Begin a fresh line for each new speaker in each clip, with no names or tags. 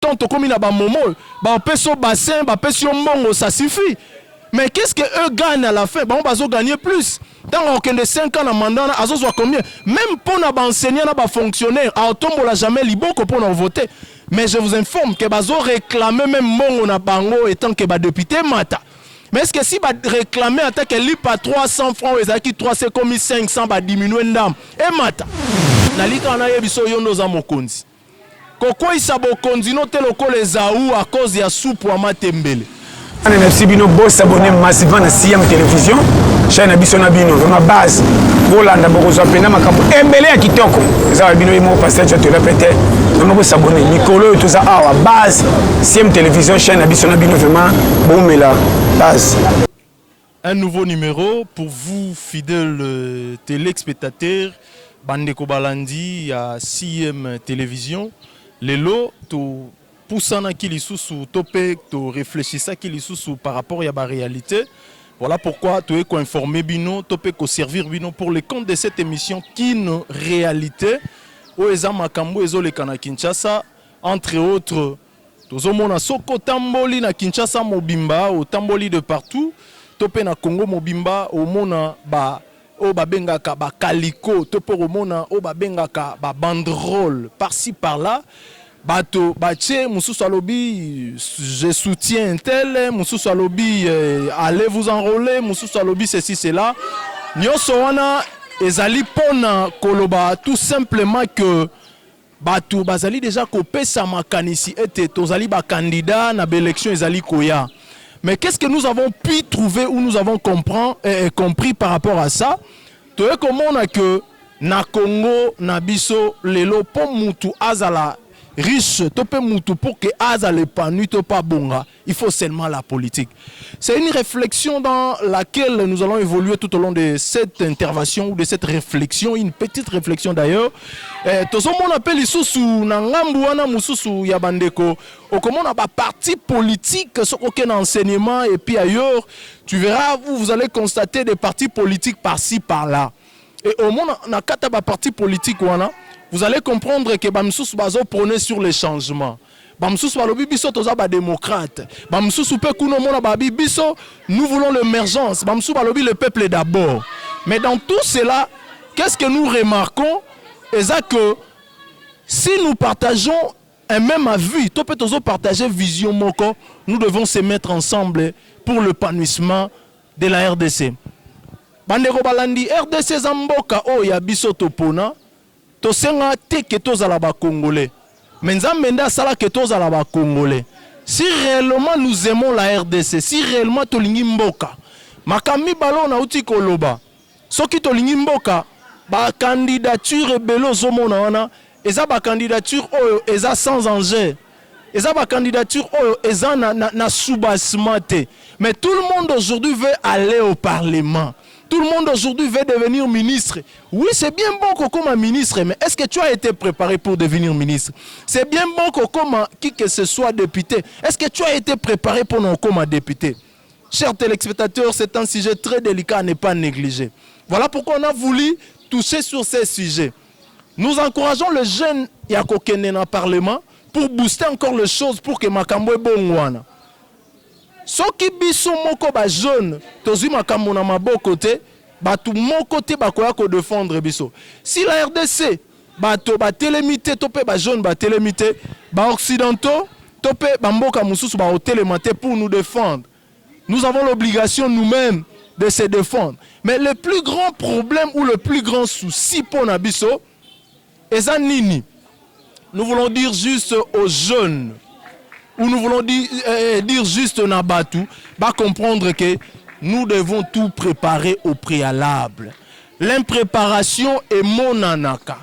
tant comme il a ba momo, ba peso bassin, ba peso mbongo, ça suffit. Mais qu'est-ce que eux gagnent à la fin? Bah, on va gagner plus. Dans aucun de 5 ans, mandat, on va combien? Même pour les enseignants, les fonctionnaires, à on n'a jamais libéré pour nous voter. Mais je vous informe que bazo réclamer même mon na bango étant que ba député mata. Mais est-ce que si ba réclamer en tant que li pas 300 francs et ça qui 300 comme 500 ba diminuer ndam et mata. Na lika na yebiso yondo za mokonzi. Koko isabo konzi no teloko les aou à cause ya soupe wa matembele.
Merci bino boss abonné massivement à CM télévision chaîne biso na bino ma base Rolanda bokozo pena makambo embele ya kitoko za bino imo pasteur je te répète vraiment boss abonné Nicolo tout ça à base CM télévision chaîne biso na bino vraiment bomela base.
Un nouveau numéro pour vous fidèles téléspectateurs Bandeko Balandi à CM télévision les lots tout poussana kili sous topé to réfléchissa kili sous par rapport à la réalité. Voilà pourquoi tu es informé bino topé ko servir bino pour le compte de cette émission qui une réalité au ezama kambo ezole kana Kinshasa entre autres tozomona soko tamboli na Kinshasa mobimba au tamboli de partout topé na Congo mobimba au mona ba o babengaka ba kaliko topé au mona o babengaka ba banderole par-ci par-là. Bato bache mususu alobi je soutiens tel mususu alobi allez vous enrôler mususu alobi ceci cela nyonso wana ezali pona koloba tout simplement que bato bazali déjà kopesa makanisi ete tozali ba candidat na élection ezali koya. Mais qu'est-ce que nous avons pu trouver ou nous avons compris par rapport à ça? Toye komona que na Congo na biso lelo po mutu azala riche, topé moutou pour que Aza l'épanoui, pas bonga. Il faut seulement la politique. C'est une réflexion dans laquelle nous allons évoluer tout au long de cette intervention ou de cette réflexion, une petite réflexion d'ailleurs. Tout ce monde appelle Isusu, Nangambouana Moussousou Yabandeko, ou comment on a parti politique, aucun enseignement, et puis ailleurs, tu verras, vous allez constater des partis politiques par-ci, par-là. Et au monde, on a 4 partis politiques, vous allez comprendre que Bamsous Bazo prône sur les changements. Bamsous Balobi Biso toza ba démocrate. Bamsous pe kuno mona babi Biso, nous voulons l'émergence. Bamsous Balobi le peuple d'abord. Mais dans tout cela, qu'est-ce que nous remarquons? C'est que si nous partageons un même avis, to peut tozo partager vision moko, nous devons se mettre ensemble pour l'épanouissement de la RDC. Bandeko Balandi RDC Zamboka o ya Biso topona. Tosenga te que tozala ba Congolais. Mais nzambe sala que tozala ba Congolais. Si réellement nous aimons la RDC, si réellement tolingi mboka, makami balo na uti koloba. Soki tolingi mboka, ba candidature belo zomona wana, eza ba candidature oyo eza sans enjeu. Eza ba candidature oyo eza na soubassement te. Mais tout le monde aujourd'hui veut aller au Parlement. Tout le monde aujourd'hui veut devenir ministre. Oui, c'est bien bon qu'on comme un ministre, mais est-ce que tu as été préparé pour devenir ministre? C'est bien bon qu'on comme qui que ce soit député. Est-ce que tu as été préparé pour nous comme un député? Chers téléspectateurs, c'est un sujet très délicat à ne pas négliger. Voilà pourquoi on a voulu toucher sur ces sujets. Nous encourageons les jeunes Yakokene dans le Parlement pour booster encore les choses pour que Makambo Bongwana. Soki biso moko ba jeune tozi makambo na maboko te batu moko te bakoya ko défendre biso. Si la RDC bato ba télémité topé ba jeune ba télémité ba occidentaux topé ba mboka mususu ba télémité pour nous défendre. Nous avons l'obligation nous-mêmes de se défendre. Mais le plus grand problème ou le plus grand souci pour na biso eza nini? Nous voulons dire juste aux jeunes ou nous voulons dire juste Nabatou, va comprendre que nous devons tout préparer au préalable. L'impréparation est monanaka.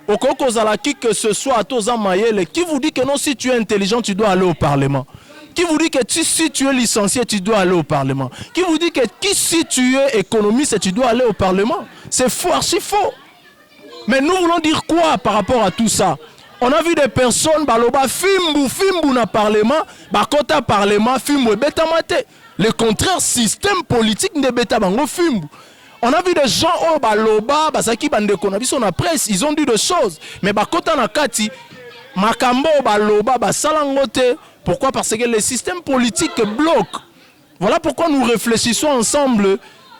Au Kokozalaki, que ce soit à Toza Mayele, qui vous dit que non, si tu es intelligent, tu dois aller au Parlement? Qui vous dit que si tu es licencié, tu dois aller au Parlement? Qui vous dit que si tu es économiste, tu dois aller au Parlement? C'est faux, archi faux. Mais nous voulons dire quoi par rapport à tout ça? On a vu des personnes, baloba fimbu na parlement, bakota parlement, fimbu et betamate. Le contraire, système politique ne beta bango fimbu. On a vu des gens, oh baloba, basaki bande konabiso na presse, ils ont dit des choses. Mais bakota na kati, makambo baloba basalangote. Pourquoi? Parce que le système politique bloque. Voilà pourquoi nous réfléchissons ensemble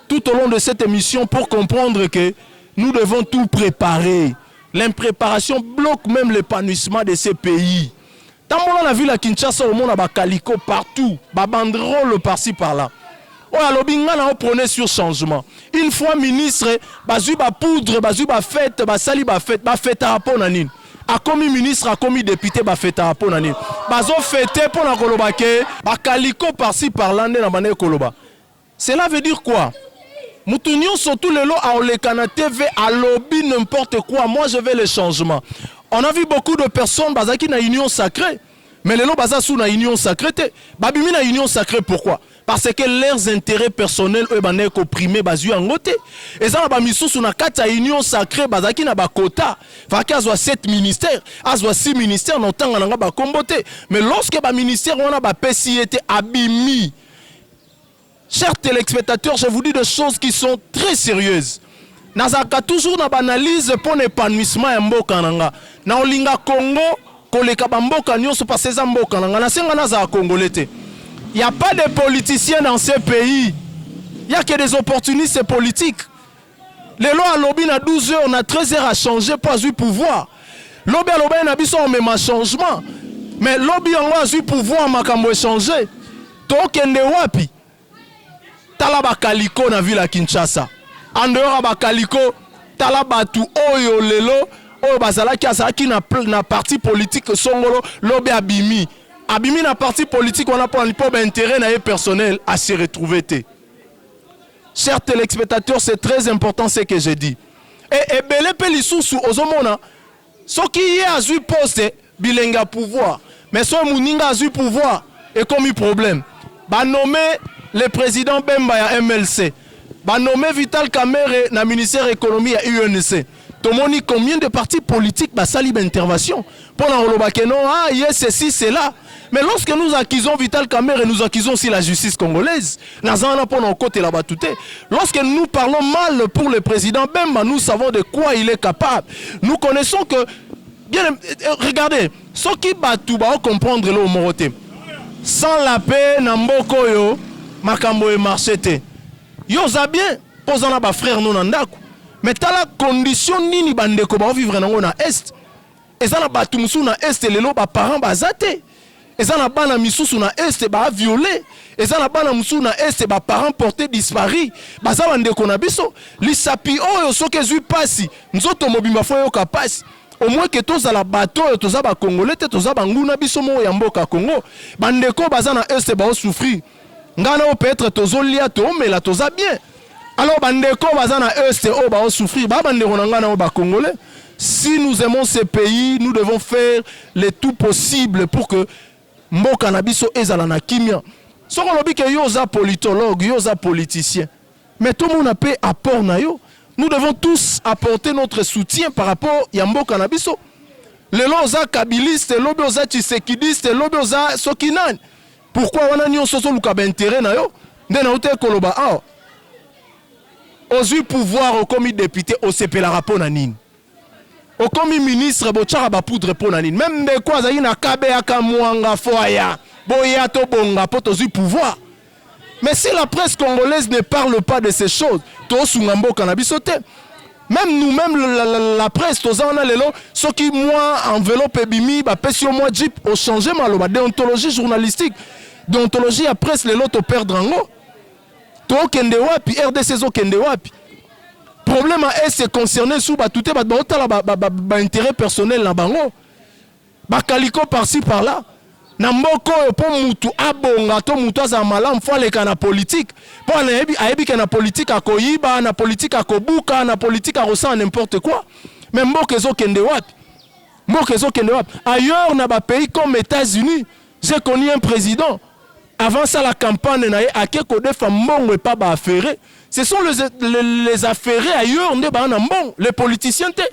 tout au long de cette émission pour comprendre que nous devons tout préparer. L'impréparation bloque même l'épanouissement de ces pays. Tant qu'on a vu la Kinshasa, au monde a calico partout, banderole par-ci par-là. Oh, alors prenez sur changement. Une fois ministre, bazu ba poudre, bazu ba fête, basali ba fête à ponanine. A commis ministre, a commis député, ba fête à ponanine. Bazo fête pour la koloba ke, ba calico par-ci par-là na bane koloba. Cela veut dire quoi? Moutounion surtout le lot à Olekana TV à lobby n'importe quoi. Moi je veux le changement. On a vu beaucoup de personnes bazaki na union sacrée. Mais le lot bazasou na union sacrée. Babimi na union sacrée pourquoi? Parce que leurs intérêts personnels eux bané opprimés bazu en côté. Et ça ba misusu na kata union sacrée bazaki na ba quota. Faki azwa 7 ministères, azwa 6 ministères na tanga na ba komboté. Mais lorsque ba ministère on a ba PCI était abimi. Chers téléspectateurs, je vous dis des choses qui sont très sérieuses. Nazaka toujours na banalise pour l'épanouissement ya mboka nanga. Na olinga Congo, koleka ba mboka nyonso pa seza mboka nanga. Na senga naza congolais te. Il n'y a pas de politiciens dans ces pays. Il n'y a que des opportunistes politiques. Les lois à lobby na 12 heures, on a 13 heures à changer pour avoir pouvoir. Lobby à lobby na biso on met un changement. Mais lobby on a eu pouvoir makambo changer. Tokende wapi? Tala bakaliko na ville à Kinshasa. En dehors bakaliko, tala batu oyo lelo, oyo bazalaki azalaki na parti politique songolo lobe abimi. Abimi na parti politique on a pas d'intérêt na personnel à se retrouver. Chers téléspectateurs, c'est très important ce que je dis. Et belé pe lisusu ozomona soki ye azu poste bilenga pouvoir. Mais so muninga azu pouvoir et comme problème. Ba nommer le président Bemba ya MLC, ba nommé Vital Kamerhe na ministère économie à UNC. Tomoni combien de partis politiques ba sali intervention pour la holobake non ah yes ceci c'est là. Mais lorsque nous accusons Vital Kamerhe, nous accusons aussi la justice congolaise. Nazana pour nos côtés là-bas tout est. Lorsque nous parlons mal pour le président Bemba, nous savons de quoi il est capable. Nous connaissons que bien regardez, ce qui batu ba comprendre le moroté. Sans la paix na mboko yo makambo e marché te. Yo za bien posana ba frère non ndako. Mais tala condition nini bandeko ba vivre nango na est. Eza na batu musu na est lelo ba parents bazate. Eza na bana misusu na est ba violé. Eza na bana musu na est ba parents portés disparus. Baza bandeko na biso lisapi oyo soke zui pasi. Nzoto mobimba fo yo ka pasi. Au moins que tous à la bateau, tous à la Congolais, tous à Banguna bisomo yamboka Congo. Bandeko bazana est ba souffrir. Ngana peut être tozolia to mais la toza bien. Alors bandeko bazana est o ba souffrir ba bandeko ngana o ba congolais. Si nous aimons ce pays, nous devons faire le tout possible pour que mboka na biso ezala na kimia. Soko lobi ke yo za politologue, yo za politicien. Mais tout le monde a fait apport na yo. Nous devons tous apporter notre soutien par rapport à mboka na biso. Le loza kabiliste, lobi oza tshisekidiste, lobi oza sokinan. Pourquoi on a nion soso luka intérêt na yo? Ndena ute koloba ah. Ozu pouvoir au commis député au CP la rapport na nini. Au commis ministre bochara ba poudre pour na nini. Même de quoi zayi na kabe aka muanga foya. Boya to bonga poto ozu pouvoir. Mais si la presse congolaise ne parle pas de ces choses, to sungambo kanabisote. Même nous-mêmes, la presse, on a les lots, ceux qui, moi, enveloppe bimi, bah, pèsio moi, jeep, au changé, malo, bah, déontologie journalistique. Déontologie, à presse, les lots, to perdre en haut. To kende wapi, RDC zo kende wapi. Problème à c'est concerné sous, bah, tout est, bah, intérêt personnel, là, bango. Bah, caliko par-ci, par-là. Namboko po mutu abonga to mutu azamala mfale kana politique po ayebi kana politique akoyiba na politique akobuka na politique arosa n'importe quoi mais mboka ezo kende wapi ailleurs na ba pays comme États-Unis j'ai connu un président avant ça la campagne na akeko de mbongo et pas ba affairé ce sont les affairés ailleurs nde ba na mbongo les politiciens te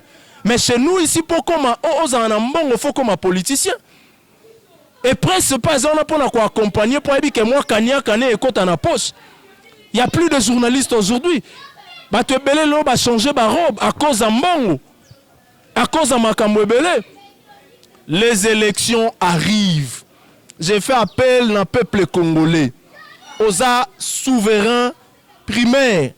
mais chez nous ici pour comme oza na mbongo faut comme politicien. Et presque pas on a pour accompagner pour dire que moi Kanya Kane et côte en poche. Il n'y a plus de journalistes aujourd'hui. Bah tu belé l'homme a changé ma robe à cause de mbongo. À cause de makambo belé. les élections arrivent. J'ai fait appel au peuple congolais, aux souverains primaires.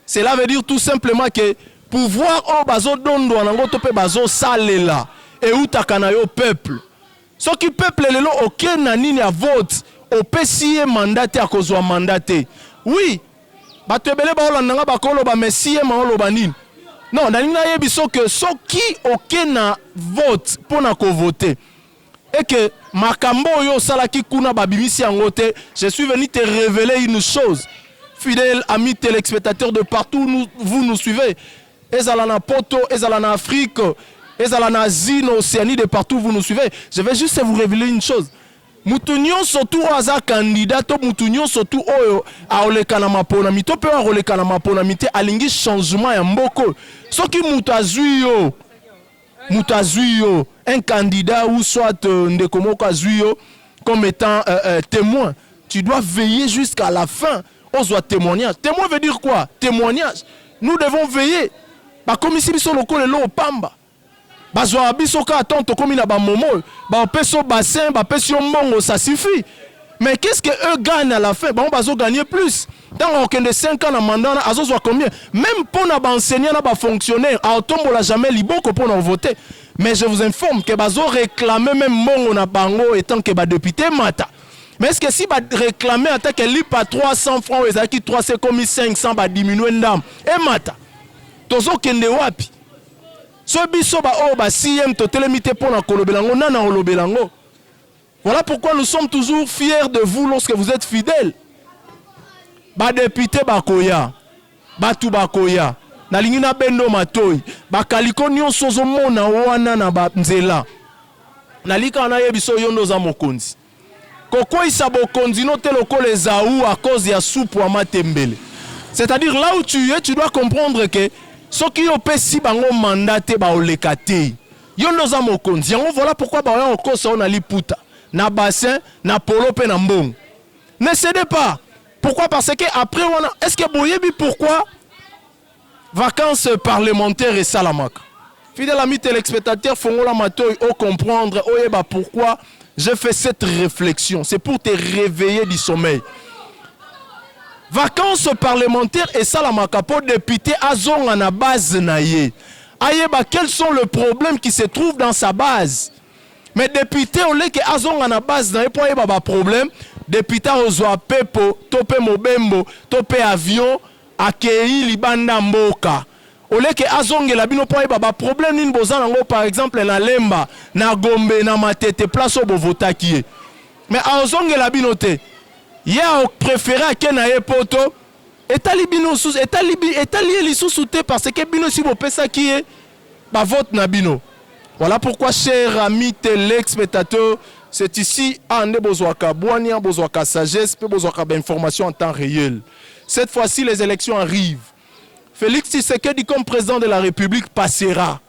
Cela veut dire tout simplement que pouvoir au bazo dondo anango tope bazo salela et utakana yo peuple. Ce qui peuple lelo aucun nani a vote au PCA mandaté à cause mandaté. Oui, batebele ba olandanga bakolo ba messie maolo banine. Non, nalinga yebiso que ce qui aucun vote pour na ko voter. Et que makambo yo salaki kuna babimisi angote, je suis venu te révéler une chose. Fidèles amis téléspectateurs de partout, vous nous suivez. Ezalana Poto, Ezalana Afrique, Ezalana Asie, Océanie, de partout vous nous suivez. Je vais juste vous révéler une chose. Moutounion surtout aza candidat, moutounion surtout oyo a olekana maponami, to pe a olekana maponami te alingi changement ya mboko. Soki mutazuyo, mutazuyo, un candidat ou soit ndekomoko azuyo comme étant témoin, tu dois veiller jusqu'à la fin. On soit témoignage. Témoin veut dire quoi? Témoignage. Nous devons veiller. Bah comme ici biso loko le lo pamba. Bah zo biso ka tonto comme na ba momo. Bah peso bassin, bah peso mongo, ça suffit. Mais qu'est-ce que eux gagnent à la fin? Bah on va gagner plus. Dans aucun de 5 ans na mandat azo soit combien? Même pour na ba enseignant na ba fonctionnaire, a tombo la jamais liboko pour nous voter. Mais je vous informe que bazo réclamer même mongo na bango étant que ba député mata. Mais est-ce que si va réclamer en tant que li pas 300 francs et qui 300 comme 500 va diminuer ndam et mata tozo kende wapi so biso ba o ba CM to telemité pour na kolobelango na olobelango. Voilà pourquoi nous sommes toujours fiers de vous lorsque vous êtes fidèles. Ba député bakoya batu bakoya na lingina bendo matoyi ba kaliko nyonso zo mona wana na ba nzela na lika na yebiso yondo za mokonzi. Koko isabo konzino te lokole zaou à cause ya soupe à matembele. C'est-à-dire là où tu es, tu dois comprendre que ce qui est pesi bango mandaté ba olekate. Yondo za mokonzi. Voilà pourquoi ba on cause on a liputa na bassin, na polo pe na mbong. Ne cédez pas. Pourquoi? Parce que après on a est-ce que boyebi pourquoi vacances parlementaires et salamaka. Fidèles amis téléspectateurs, fongola matoy au comprendre oyeba pourquoi je fais cette réflexion. C'est pour te réveiller du sommeil. Vacances parlementaires et salamaka pour député azong à la base naye. Ayeba quels sont les problèmes qui se trouvent dans sa base. Mais député on l'a que azong à la base naye pour ayeba ba problème. Député ozwa pepo, tope mobembo, tope avion, akei libanda mboka. Ole ke azonge la bino pa ba problème nin bozana ngo par exemple na Lemba, na Gombe, na Matete place au bovota qui. Mais azonge la bino te. Ya préféré ke na epoto etali bino sous etali li sous te parce que bino si bo pesa qui est ba vote na bino. Voilà pourquoi chers amis téléspectateurs, c'est ici ande bozwaka boania bozwaka sagesse pe bozwaka information en temps réel. Cette fois-ci les élections arrivent. Félix Tshisekedi comme président de la République passera.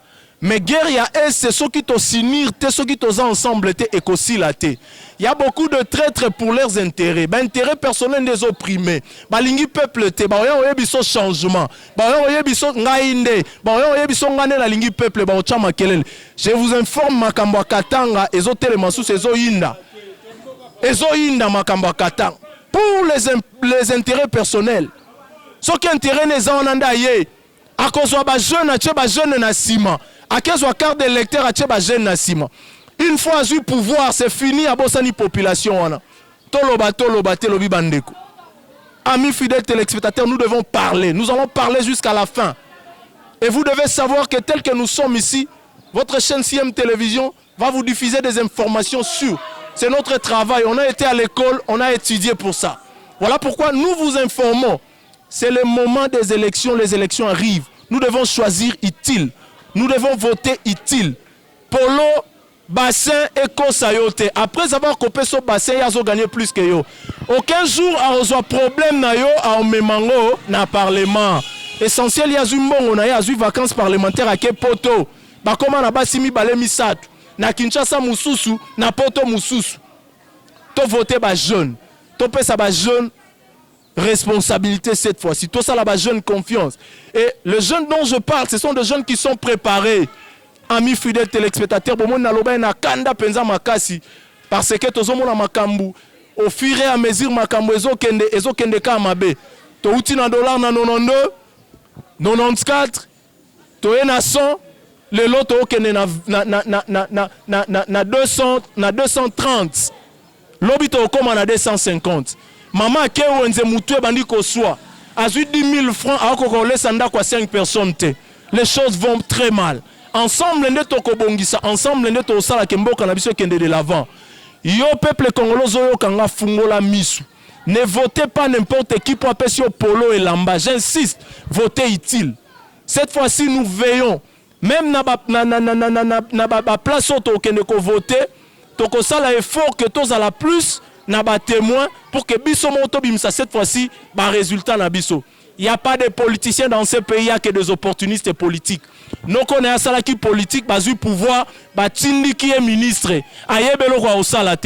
Mais guerre ya c'est ceux qui t'ont s'unir, ceux qui t'ont ensemble et qu'aussi la té. Il y a beaucoup de traîtres pour leurs intérêts. Ben intérêt personnel des opprimés. Balingi peuple té. Ba oye biso changement. Ba oye biso ngainde. Ba oye biso ngane la lingi peuple ba ochama kelele. Je vous informe makambo katanga ezo telema sous ezo yinda. Ezo yinda makambo katanga. Pour les intérêts personnels. Ce qui intéresse les gens en Andaye, à cause de jeune, à jeune nassima, à cause de carte d'électeur, à jeune nassima. Une fois eu pouvoir, c'est fini à Bossani population. Toloba, telobi bandeko. Amis fidèles téléspectateurs, nous devons parler. Nous allons parler jusqu'à la fin. Et vous devez savoir que tel que nous sommes ici, votre chaîne CM Télévision va vous diffuser des informations sûres. C'est notre travail. On a été à l'école, on a étudié pour ça. Voilà pourquoi nous vous informons. C'est le moment des élections, les élections arrivent. Nous devons choisir utile. Nous devons voter utile. Polo, bassin et Kosayote. Après avoir coupé ce bassin, ils ont gagné plus que yo. Aucun jour, à reçoit problème na yo, à Omemango, na parlement. Essentiel, il y a eu bon, il y a eu vacances parlementaires à Kepoto. Bah comment na basimi balé misatu. Na Kinshasa mususu, na Poto mususu. To voter ba jeune. To pe sa ba jeune. Responsabilité cette fois-ci. Tout ça là-bas, jeune confiance. Et les jeunes dont je parle, ce sont des jeunes qui sont préparés. amis fidèles téléspectateurs, bon na loba na kanda penza makasi parce que tozomona makambu au fur et à mesure makambu ezokende ka mabe. To uti na dollar na 92, 94, to na 100, le lot to okende na 200, na 230. Lobi to okoma na 250. Maman ke wenze mutu bandi ko soi. Azui 10 000 francs à Okokole Sanda kwa 5 personnes. Les choses vont très mal. Ensemble, nous sommes ensemble, nous sommes de l'avant. Yo peuple congolais, yo kanga fungola misu. Ne votez pas n'importe qui pour appeler polo et lamba. J'insiste, votez utile. Cette fois-ci, nous veillons. Même na place où tu voter, tu as effort que tu as plus na témoin pour que biso moto bimsa cette fois-ci ba résultat na biso. Il n'y a pas de politiciens dans ce pays, il n'y a que des opportunistes politiques. Nous connaissons ça qui politique, basu pouvoir, batindi qui est ministre.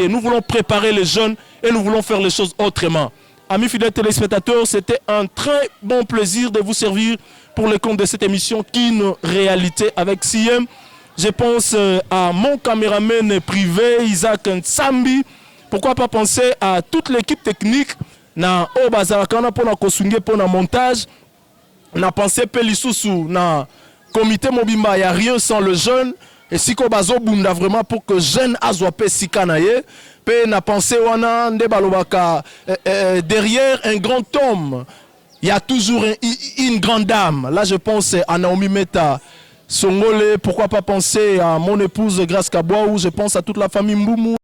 Nous voulons préparer les jeunes et nous voulons faire les choses autrement. Amis fidèles téléspectateurs, c'était un très bon plaisir de vous servir pour le compte de cette émission Kin Réalité avec CM. Je pense à mon caméraman privé, Isaac Nsambi. Pourquoi pas penser à toute l'équipe technique na Obazalakana pour na kosunge pour na montage. Na pensé Pelisusu na comité Mobimba, il n'y a rien sans le jeune. Et si Kobazo Bunda vraiment pour que jeune azwape sikanaye. Pe na pensé wana ndebalobaka derrière un grand homme. Il y a toujours une grande dame. Là je pense à Naomi Meta. Songole, pourquoi pas penser à mon épouse Grace Kabwa ou je pense à toute la famille Mboumou.